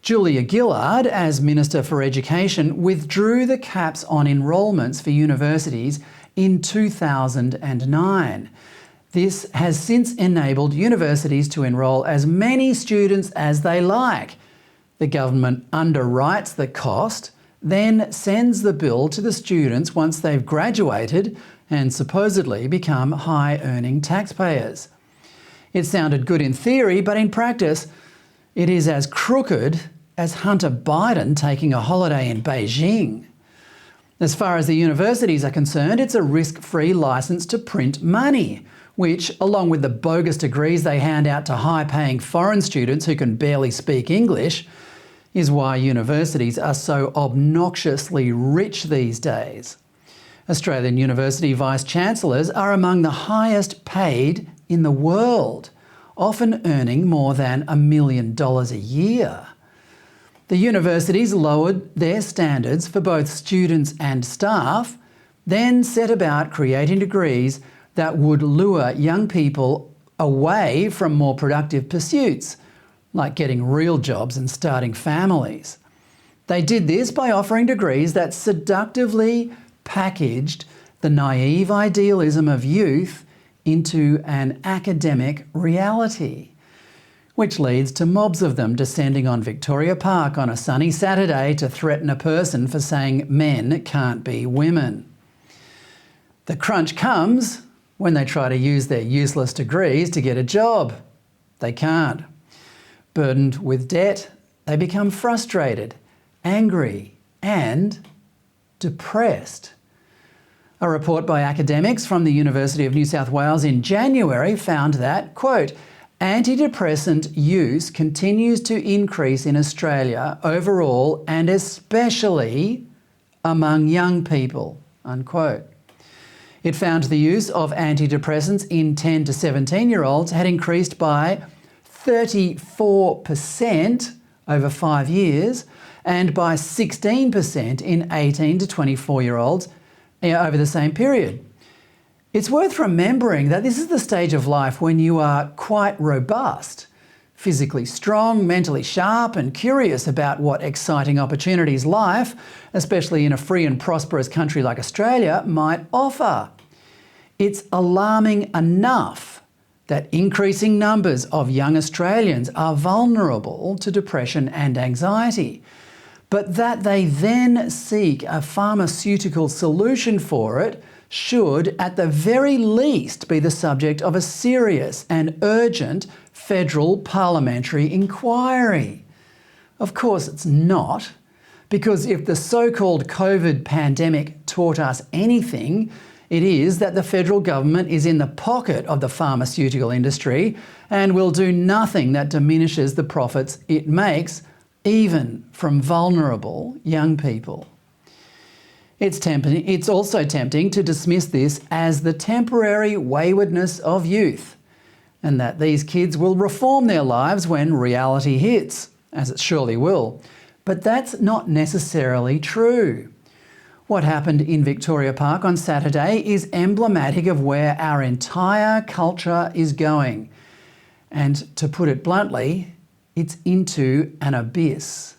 Julia Gillard, as Minister for Education, withdrew the caps on enrolments for universities in 2009. This has since enabled universities to enrol as many students as they like. The government underwrites the cost, then sends the bill to the students once they've graduated and supposedly become high-earning taxpayers. It sounded good in theory, but in practice, it is as crooked as Hunter Biden taking a holiday in Beijing. As far as the universities are concerned, it's a risk-free licence to print money, which, along with the bogus degrees they hand out to high-paying foreign students who can barely speak English, is why universities are so obnoxiously rich these days. Australian university vice-chancellors are among the highest paid in the world, often earning more than $1 million a year. The universities lowered their standards for both students and staff, then set about creating degrees that would lure young people away from more productive pursuits, like getting real jobs and starting families. They did this by offering degrees that seductively packaged the naive idealism of youth into an academic reality, which leads to mobs of them descending on Victoria Park on a sunny Saturday to threaten a person for saying men can't be women. The crunch comes when they try to use their useless degrees to get a job. They can't. Burdened with debt, they become frustrated, angry and depressed. A report by academics from the University of New South Wales in January found that, quote, antidepressant use continues to increase in Australia overall and especially among young people, unquote. It found the use of antidepressants in 10 to 17-year-olds had increased by 34% over 5 years and by 16% in 18 to 24-year-olds over the same period. It's worth remembering that this is the stage of life when you are quite robust, physically strong, mentally sharp and curious about what exciting opportunities life, especially in a free and prosperous country like Australia, might offer. It's alarming enough that increasing numbers of young Australians are vulnerable to depression and anxiety, but that they then seek a pharmaceutical solution for it should, at the very least, be the subject of a serious and urgent federal parliamentary inquiry. Of course it's not, because if the so-called COVID pandemic taught us anything, it is that the federal government is in the pocket of the pharmaceutical industry and will do nothing that diminishes the profits it makes, even from vulnerable young people. It's also tempting to dismiss this as the temporary waywardness of youth, and that these kids will reform their lives when reality hits, as it surely will. But that's not necessarily true. What happened in Victoria Park on Saturday is emblematic of where our entire culture is going. And to put it bluntly, it's into an abyss.